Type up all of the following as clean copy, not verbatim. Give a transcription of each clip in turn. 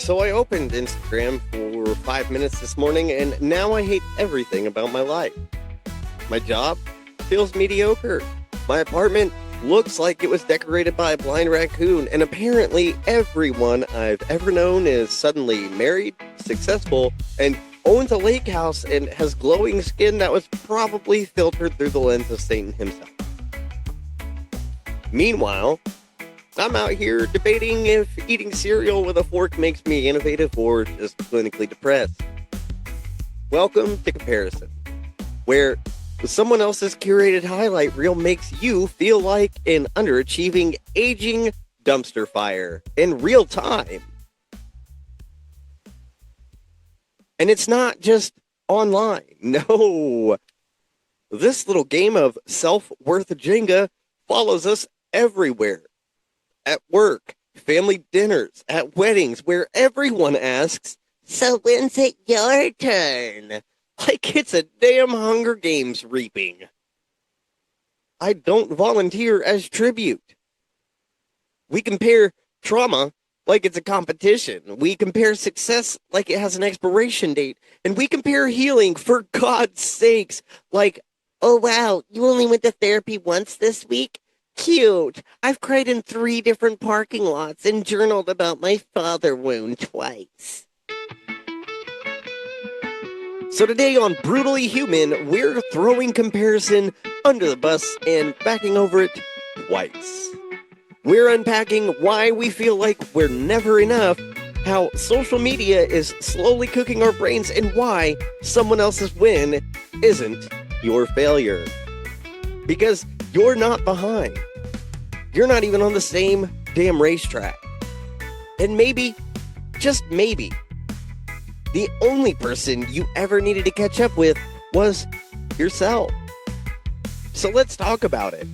So I opened Instagram for 5 minutes this morning, and now I hate everything about my life. My job feels mediocre. My apartment looks like it was decorated by a blind raccoon, and apparently everyone I've ever known is suddenly married, successful, and owns a lake house and has glowing skin that was probably filtered through the lens of Satan himself. Meanwhile, I'm out here debating if eating cereal with a fork makes me innovative or just clinically depressed. Welcome to Comparison, where someone else's curated highlight reel makes you feel like an underachieving, aging dumpster fire in real time. And it's not just online. No. This little game of self-worth Jenga follows us everywhere. At work, family dinners, at weddings, where everyone asks, "So when's it your turn?" Like it's a damn Hunger Games reaping. I don't volunteer as tribute. We compare trauma like it's a competition. We compare success like it has an expiration date. And we compare healing, for God's sakes, like, "Oh wow, you only went to therapy once this week? Cute. I've cried in 3 different parking lots and journaled about my father wound twice." So today on Brutally Human, we're throwing comparison under the bus and backing over it twice. We're unpacking why we feel like we're never enough, how social media is slowly cooking our brains, and why someone else's win isn't your failure. Because you're not behind. You're not even on the same damn racetrack. And maybe, just maybe, the only person you ever needed to catch up with was yourself. So let's talk about it.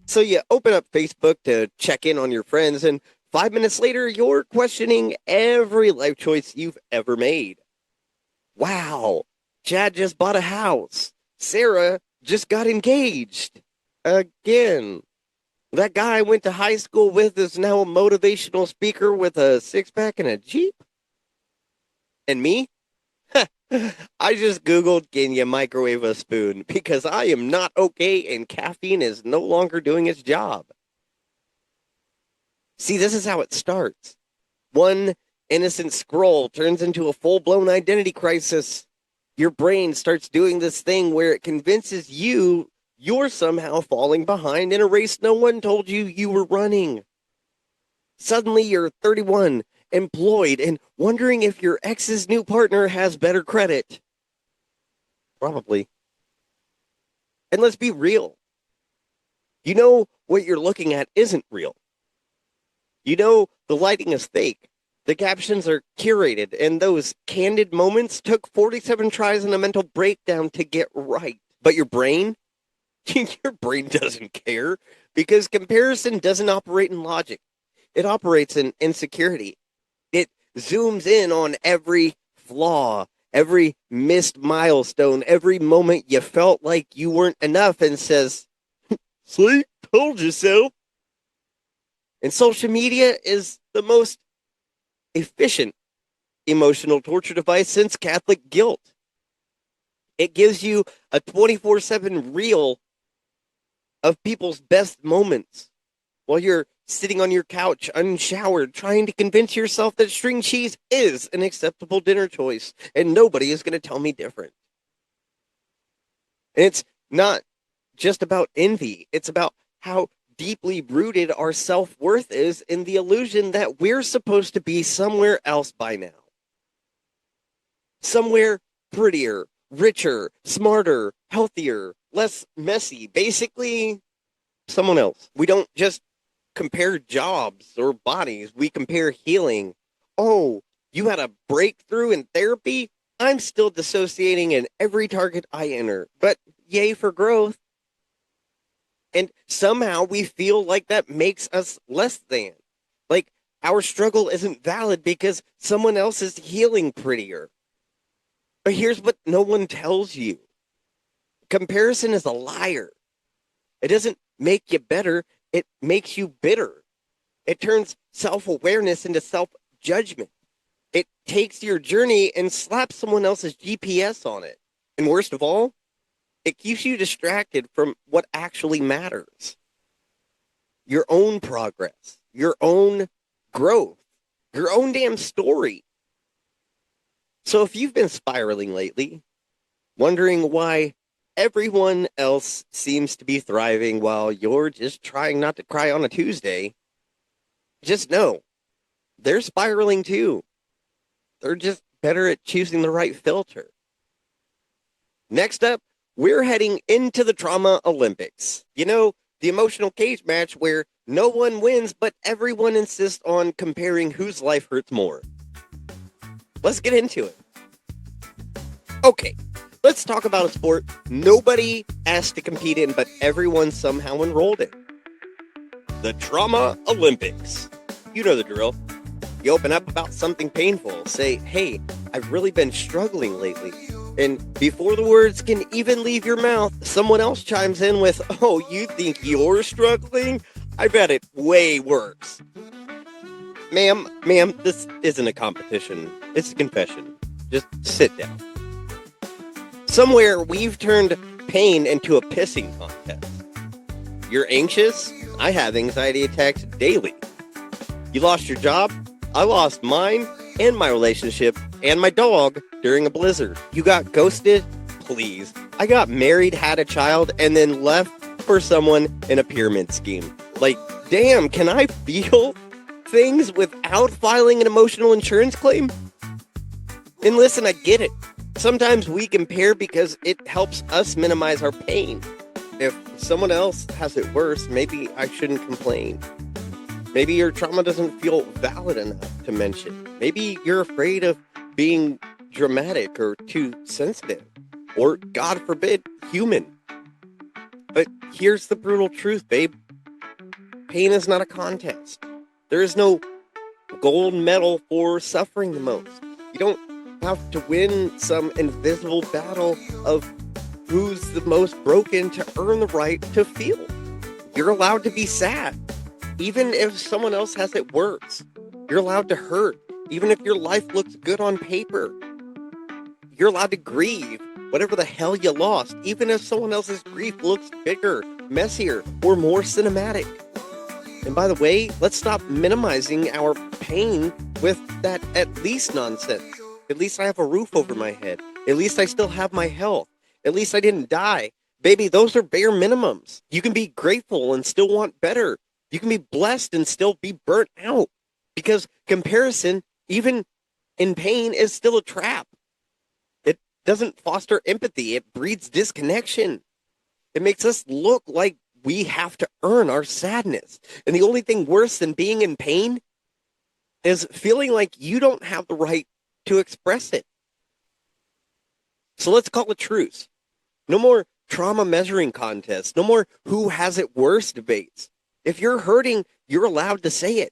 So you open up Facebook to check in on your friends, and 5 minutes later, you're questioning every life choice you've ever made. Wow, Chad just bought a house. Sarah just got engaged. Again. That guy I went to high school with is now a motivational speaker with a 6-pack and a Jeep. And me? I just Googled, "Can you microwave a spoon?" because I am not okay and caffeine is no longer doing its job. See, this is how it starts. One innocent scroll turns into a full-blown identity crisis. Your brain starts doing this thing where it convinces you you're somehow falling behind in a race no one told you you were running. Suddenly you're 31, employed, and wondering if your ex's new partner has better credit. Probably. And let's be real. You know what you're looking at isn't real. You know the lighting is fake. The captions are curated, and those candid moments took 47 tries and a mental breakdown to get right. But your brain? Your brain doesn't care, because comparison doesn't operate in logic. It operates in insecurity. It zooms in on every flaw, every missed milestone, every moment you felt like you weren't enough, and says, "See, told you so." And social media is the most efficient emotional torture device since Catholic guilt. It gives you a 24/7 reel of people's best moments while you're sitting on your couch unshowered trying to convince yourself that string cheese is an acceptable dinner choice and nobody is going to tell me different. And it's not just about envy. It's about how deeply rooted our self-worth is in the illusion that we're supposed to be somewhere else by now. Somewhere prettier, richer, smarter, healthier, less messy. Basically, someone else. We don't just compare jobs or bodies. We compare healing. Oh, you had a breakthrough in therapy? I'm still dissociating in every target I enter. But yay for growth. And somehow we feel like that makes us less than. Like our struggle isn't valid because someone else is healing prettier. But here's what no one tells you. Comparison is a liar. It doesn't make you better, it makes you bitter. It turns self-awareness into self-judgment. It takes your journey and slaps someone else's GPS on it. And worst of all, it keeps you distracted from what actually matters. Your own progress, your own growth, your own damn story. So if you've been spiraling lately, wondering why everyone else seems to be thriving while you're just trying not to cry on a Tuesday, just know they're spiraling too. They're just better at choosing the right filter. Next up, we're heading into the Trauma Olympics. You know, the emotional cage match where no one wins, but everyone insists on comparing whose life hurts more. Let's get into it. Okay, let's talk about a sport nobody asked to compete in, but everyone somehow enrolled in. The Trauma Olympics. You know the drill. You open up about something painful, say, hey, I've really been struggling lately. And before the words can even leave your mouth, someone else chimes in with, oh, you think you're struggling? I've had it way worse. Ma'am, this isn't a competition. It's a confession. Just sit down. Somewhere we've turned pain into a pissing contest. You're anxious? I have anxiety attacks daily. You lost your job? I lost mine and my relationship and my dog during a blizzard. You got ghosted? Please. I got married, had a child, and then left for someone in a pyramid scheme. Like, damn, can I feel things without filing an emotional insurance claim? And listen, I get it. Sometimes we compare because it helps us minimize our pain. If someone else has it worse, maybe I shouldn't complain. Maybe your trauma doesn't feel valid enough to mention. Maybe you're afraid of being dramatic or too sensitive, or God forbid, human. But here's the brutal truth, babe. Pain is not a contest. There is no gold medal for suffering the most. You don't have to win some invisible battle of who's the most broken to earn the right to feel. You're allowed to be sad, even if someone else has it worse. You're allowed to hurt, even if your life looks good on paper. You're allowed to grieve whatever the hell you lost, even if someone else's grief looks bigger, messier, or more cinematic. And by the way, let's stop minimizing our pain with that at least nonsense. At least I have a roof over my head. At least I still have my health. At least I didn't die. Baby, those are bare minimums. You can be grateful and still want better. You can be blessed and still be burnt out. Because comparison, even in pain, is still a trap. It doesn't foster empathy. It breeds disconnection. It makes us look like we have to earn our sadness. And the only thing worse than being in pain is feeling like you don't have the right to express it. So let's call a truce. No more trauma measuring contests. No more who has it worse debates. If you're hurting, you're allowed to say it.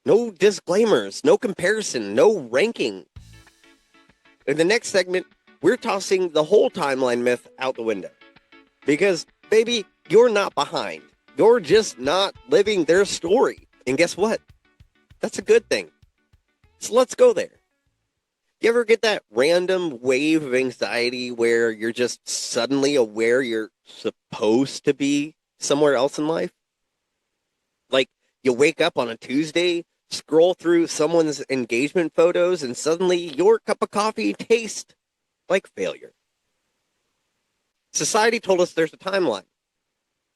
No disclaimers, no comparison, no ranking. In the next segment, we're tossing the whole timeline myth out the window. Because, baby, you're not behind. You're just not living their story. And guess what? That's a good thing. So let's go there. You ever get that random wave of anxiety where you're just suddenly aware you're supposed to be somewhere else in life? Like you wake up on a Tuesday, scroll through someone's engagement photos, and suddenly your cup of coffee tastes like failure. Society told us there's a timeline.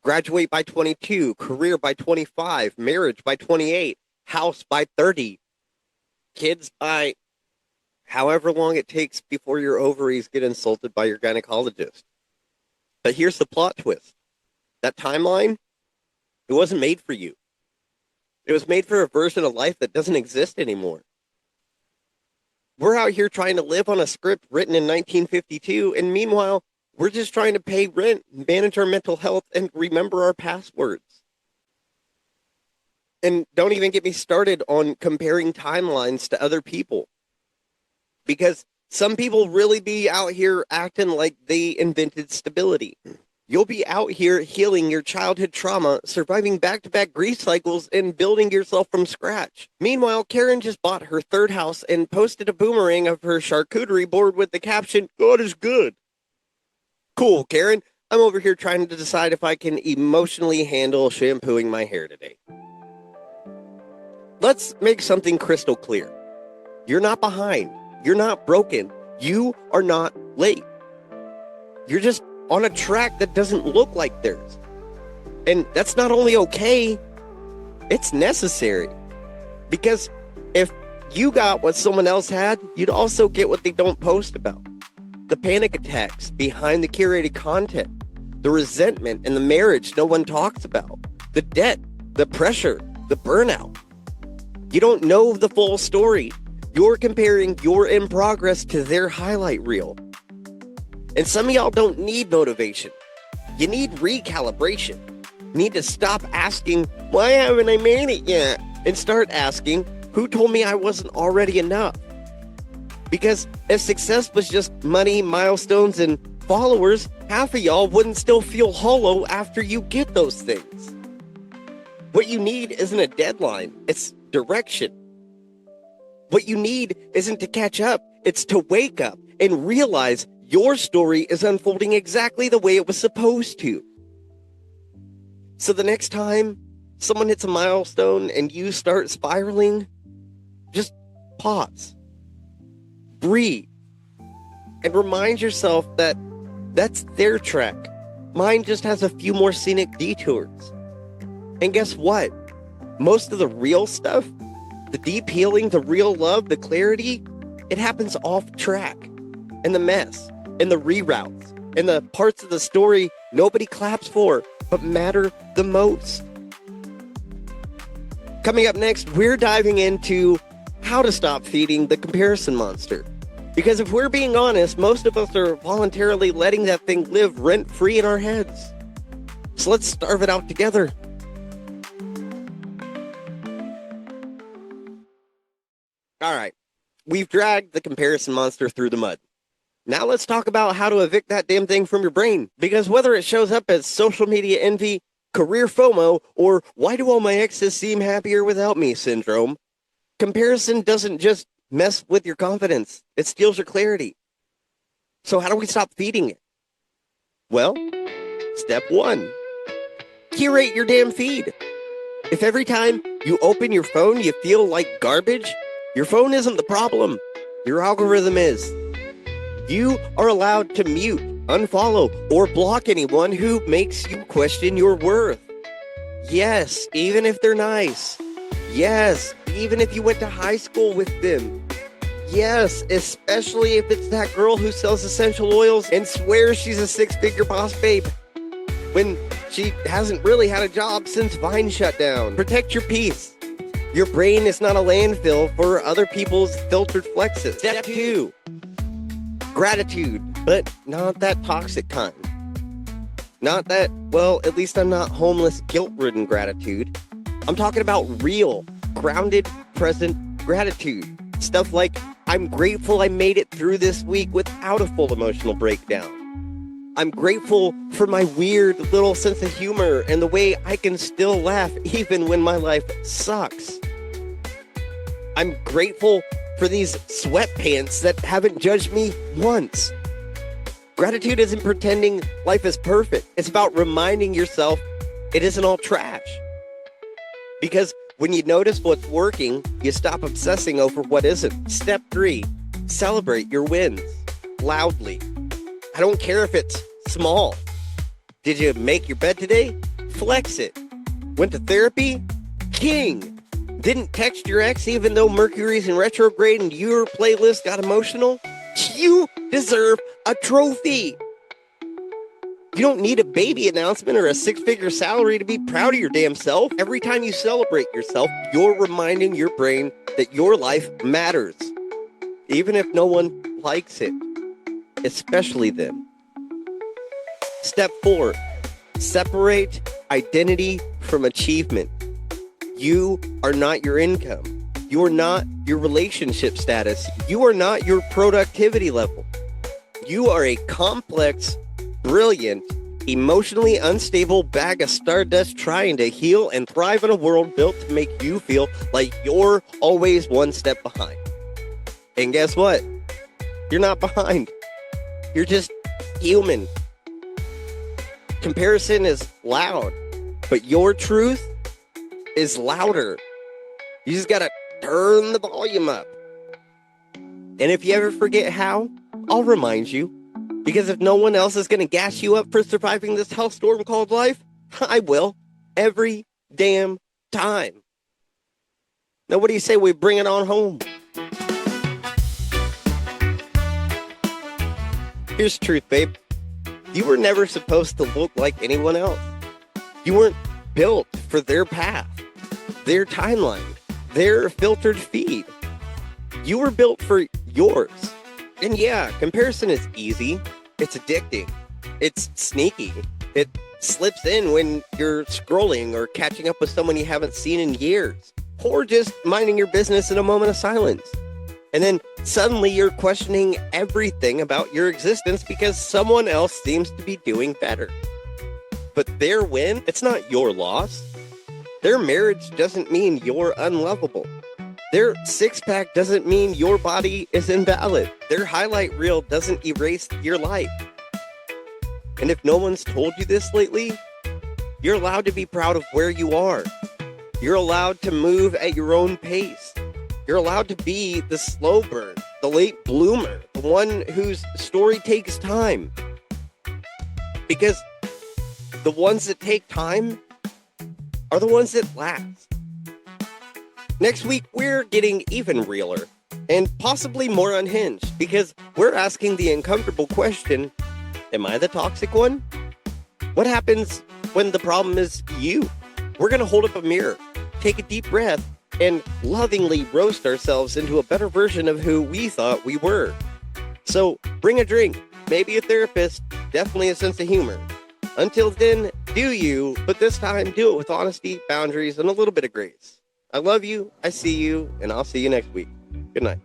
Graduate by 22, career by 25, marriage by 28, house by 30, kids by however long it takes before your ovaries get insulted by your gynecologist. But here's the plot twist. That timeline, it wasn't made for you. It was made for a version of life that doesn't exist anymore. We're out here trying to live on a script written in 1952, and meanwhile, we're just trying to pay rent, manage our mental health, and remember our passwords. And don't even get me started on comparing timelines to other people. Because Some people really be out here acting like they invented stability. You'll be out here healing your childhood trauma, surviving back-to-back grief cycles, and building yourself from scratch. Meanwhile, Karen just bought her third house and posted a boomerang of her charcuterie board with the caption, "God is good." Cool, Karen. I'm over here trying to decide if I can emotionally handle shampooing my hair today. Let's make something crystal clear. You're not behind. You're not broken. You are not late. You're just on a track that doesn't look like theirs. And that's not only okay, it's necessary. Because if you got what someone else had, you'd also get what they don't post about. The panic attacks behind the curated content, the resentment in the marriage no one talks about, the debt, the pressure, the burnout. You don't know the full story. You're comparing your in progress to their highlight reel. And some of y'all don't need motivation. You need recalibration. You need to stop asking, why haven't I made it yet? And start asking, who told me I wasn't already enough? Because if success was just money, milestones, and followers, half of y'all wouldn't still feel hollow after you get those things. What you need isn't a deadline, it's direction. What you need isn't to catch up, it's to wake up and realize your story is unfolding exactly the way it was supposed to. So the next time someone hits a milestone and you start spiraling, just pause, breathe, and remind yourself that that's their track. Mine just has a few more scenic detours. And guess what? Most of the real stuff, the deep healing, the real love, the clarity, it happens off track. And the mess, and the reroutes, and the parts of the story nobody claps for, but matter the most. Coming up next, we're diving into how to stop feeding the comparison monster. Because if we're being honest, most of us are voluntarily letting that thing live rent-free in our heads. So let's starve it out together. All right, we've dragged the comparison monster through the mud. Now let's talk about how to evict that damn thing from your brain. Because whether it shows up as social media envy, career FOMO, or why do all my exes seem happier without me syndrome, comparison doesn't just mess with your confidence. It steals your clarity. So how do we stop feeding it? Well, step 1, curate your damn feed. If every time you open your phone you feel like garbage, your phone isn't the problem. Your algorithm is. You are allowed to mute, unfollow, or block anyone who makes you question your worth. Yes, even if they're nice. Yes, even if you went to high school with them. Yes, especially if it's that girl who sells essential oils and swears she's a 6-figure boss babe when she hasn't really had a job since Vine shut down. Protect your peace. Your brain is not a landfill for other people's filtered flexes. Step 2. Gratitude, but not that toxic kind. Not that, well, at least I'm not homeless, guilt-ridden gratitude. I'm talking about real, grounded, present gratitude. Stuff like, I'm grateful I made it through this week without a full emotional breakdown. I'm grateful for my weird little sense of humor and the way I can still laugh even when my life sucks. I'm grateful for these sweatpants that haven't judged me once. Gratitude isn't pretending life is perfect. It's about reminding yourself it isn't all trash. Because when you notice what's working, you stop obsessing over what isn't. Step 3, celebrate your wins loudly. I don't care if it's small. Did you make your bed today? Flex it. Went to therapy? King. Didn't text your ex even though Mercury's in retrograde and your playlist got emotional? You deserve a trophy. You don't need a baby announcement or a 6-figure salary to be proud of your damn self. Every time you celebrate yourself, you're reminding your brain that your life matters. Even if no one likes it. Especially them. Step 4. Separate identity from achievement. You are not your income. You are not your relationship status. You are not your productivity level. You are a complex, brilliant, emotionally unstable bag of stardust trying to heal and thrive in a world built to make you feel like you're always one step behind. And guess what? You're not behind. You're just human. Comparison is loud, but your truth is louder. You just gotta turn the volume up. And if you ever forget how, I'll remind you. Because if no one else is gonna gas you up for surviving this hellstorm called life, I will. Every damn time. Now what do you say we bring it on home? Here's the truth, babe. You were never supposed to look like anyone else. You weren't built for their path, their timeline, their filtered feed. You were built for yours. And yeah, comparison is easy. It's addicting. It's sneaky. It slips in when you're scrolling or catching up with someone you haven't seen in years, or just minding your business in a moment of silence. And then suddenly you're questioning everything about your existence because someone else seems to be doing better. But their win, it's not your loss. Their marriage doesn't mean you're unlovable. Their six-pack doesn't mean your body is invalid. Their highlight reel doesn't erase your life. And if no one's told you this lately, you're allowed to be proud of where you are. You're allowed to move at your own pace. You're allowed to be the slow burn, the late bloomer, the one whose story takes time. Because the ones that take time are the ones that last. Next week, we're getting even realer and possibly more unhinged because we're asking the uncomfortable question, am I the toxic one? What happens when the problem is you? We're going to hold up a mirror, take a deep breath, and lovingly roast ourselves into a better version of who we thought we were. So bring a drink, maybe a therapist, definitely a sense of humor. Until then, do you, but this time do it with honesty, boundaries, and a little bit of grace. I love you, I see you, and I'll see you next week. Good night.